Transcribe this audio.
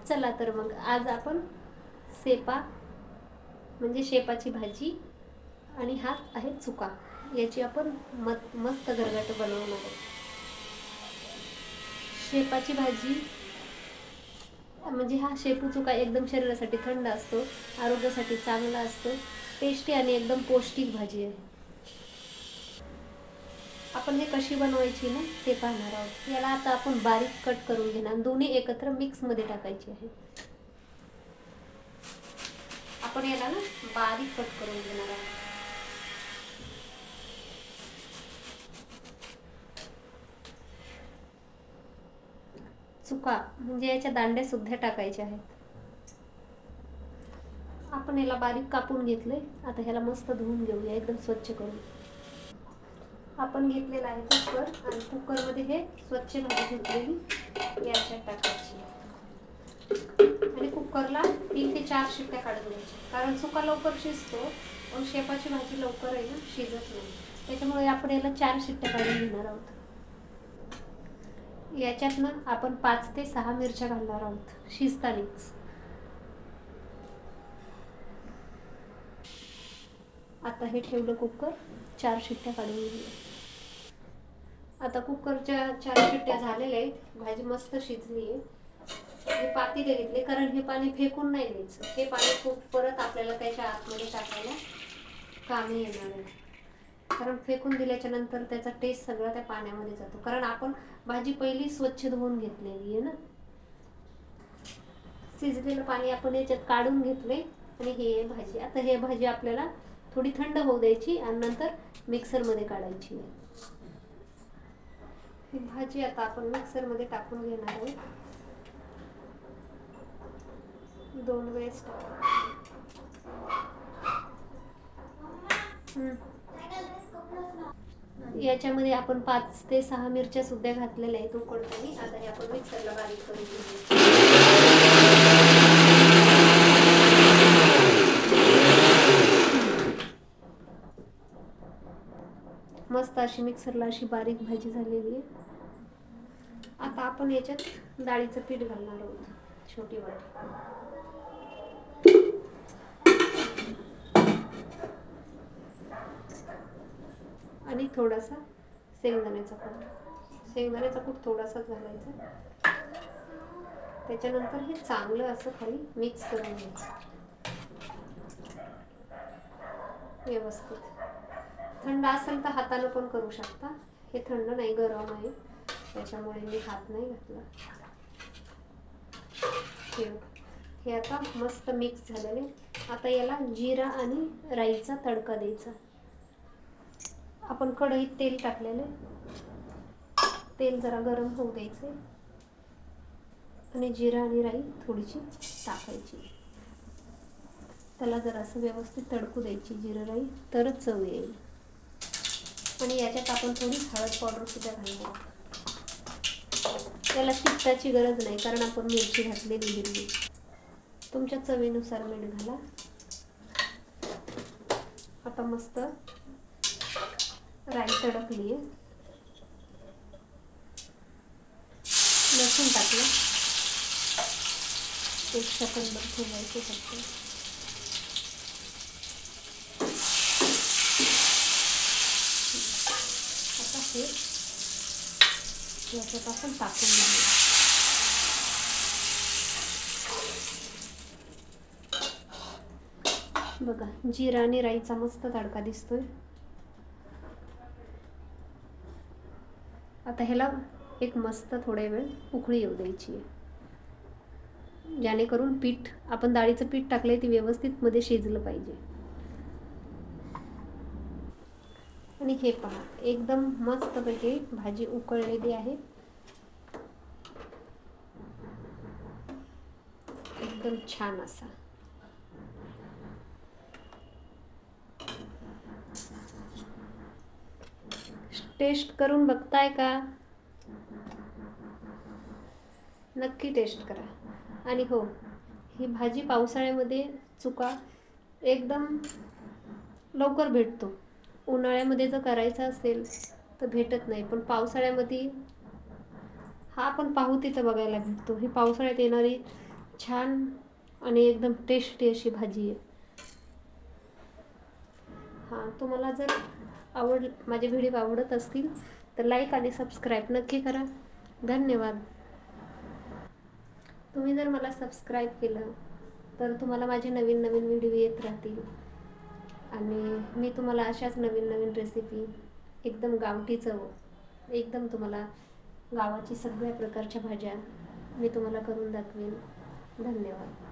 चला तर मग आज आपण सेपा म्हणजे शेपाची भाजी आणि हा आहे चुका, याची आपण मस्त गरगट बनवणार आहोत. शेपाची भाजी म्हणजे हा शेपू चुका एकदम शरीरासाठी थंड असतो, आरोग्यासाठी चांगला असतो, टेस्टी आणि एकदम पौष्टिक भाजी आहे. आपण हे कशी बनवायची ना ते पाहणार आहोत. याला आता आपण बारीक कट करून घेणार, दोन्ही एकत्र मिक्समध्ये टाकायची आहे. आपण याला ना बारीक कट करून घेणार आहोत. चुका म्हणजे याच्या दांड्या सुद्धा टाकायच्या आहेत. आपण याला बारीक कापून घेतले. आता ह्याला मस्त धुवून घेऊया एकदम स्वच्छ करून. आपण घेतलेला आहे कुकर आणि कुकरमध्ये हे स्वच्छ भाजी घेतलेली याच्यात टाकायची आणि कुकरला 3 ते 4 शिट्ट्या काढून घ्यायच्या, कारण चुका लवकर शिजतो पण शेपाची भाजी लवकर आहे ना शिजत नाही, त्याच्यामुळे आपण याला 4 शिट्ट्या काढून घेणार आहोत. याच्यात ना आपण 5 ते 6 मिरच्या घालणार आहोत शिजतानीच. आता हे ठेवलं कुकर, 4 शिट्ट्या काढून घेऊया. आता कुकरच्या 4 शिट्ट्या झालेल्या आहेत, भाजी मस्त शिजली आहे. हे पातेले घेतले कारण हे पाणी फेकून नाही द्यायचं, हे पाणी खूप परत आपल्याला त्याच्या आतमध्ये टाकायला कामी येणार आहे, कारण फेकून दिल्याच्या नंतर त्याचा टेस्ट सगळा त्या पाण्यामध्ये जातो, कारण आपण भाजी पहिली स्वच्छ धुवून घेतलेली आहे ना. शिजलेलं पाणी आपण याच्यात काढून घेतले आणि हे भाजी, आता हे भाजी आपल्याला थोडी थंड होऊ द्यायची आणि नंतर मिक्सरमध्ये काढायची. ही भाजी आता आपण मिक्सरमध्ये टाकून घेणार आहोत. 2 वेळेस याच्यामध्ये आपण 5 ते 6 मिरच्या सुद्धा घातलेल्या आहेत उकडताना. आता हे आपण मिक्सरला बारीक करून घेऊ. मस्त अशी मिक्सरला अशी बारीक भाजी झालेली आहे. आता आपण याच्यात डाळीचं पीठ घालणार आहोत, छोटी वाटी आणि थोडासा शेंगदाण्याचा कूट थोडासा घालायचा. त्याच्यानंतर हे चांगलं असं खाली मिक्स करून घ्यायचं व्यवस्थित. थंड असेल तर हाताने पण करू शकता, हे थंड नाही गरम आहे त्याच्यामुळे मी हात नाही घातला. हे आता मस्त मिक्स झालेले. आता याला जिरा आणि राईचा तडका द्यायचा. आपण कढईत तेल टाकलेले, तेल जरा गरम होऊ द्यायचे आणि जिरा आणि राई थोडीशी टाकायची. त्याला जरा असं व्यवस्थित तडकू द्यायची जिरा राई, तरच चव येईल. आणि याच्यात आपण थोडी हळद पावडर सुद्धा घालणार. त्याला तिखटाची गरज नाही कारण आपण मिरची घातलेली हिरवी. तुमच्या चवीनुसार मीठ घाला. आता मस्त राई तडकली आहे. लसूण टाकलं, 1 सेकंद ठेवायचं फक्त. आता हे याच्यात आपण टाकून घेऊया. बघा जिरा आणि राईचा मस्त तडका दिसतोय. आता ह्याला एक मस्त थोडा वेळ उकळी येऊ द्यायची आहे, जेणेकरून पीठ आपण डाळीचं पीठ टाकलंय ते व्यवस्थित मध्ये शिजलं पाहिजे. आणि हे पहा एकदम मस्तपैकी भाजी उकळलेली आहे, एकदम छान असा. टेस्ट करून बघताय का? नक्की टेस्ट करा. आणि हो, ही भाजी पावसाळ्यामध्ये चुका एकदम लवकर भेटतो. उन्हाळ्यामध्ये जर करायचं असेल तर भेटत नाही, पण पावसाळ्यामध्ये हा आपण पाहू तिथं बघायला भेटतो. ही पावसाळ्यात येणारी छान आणि एकदम टेस्टी अशी भाजी आहे. हां, तुम्हाला जर माझे व्हिडिओ आवडत असतील तर लाईक आणि सबस्क्राईब नक्की करा. धन्यवाद. तुम्ही जर मला सबस्क्राईब केलं तर तुम्हाला माझे नवीन नवीन व्हिडिओ येत राहतील आणि मी तुम्हाला अशाच नवीन नवीन रेसिपी, एकदम गावठी चव, एकदम तुम्हाला गावाची सगळ्या प्रकारच्या भाज्या मी तुम्हाला करून दाखवेन. धन्यवाद.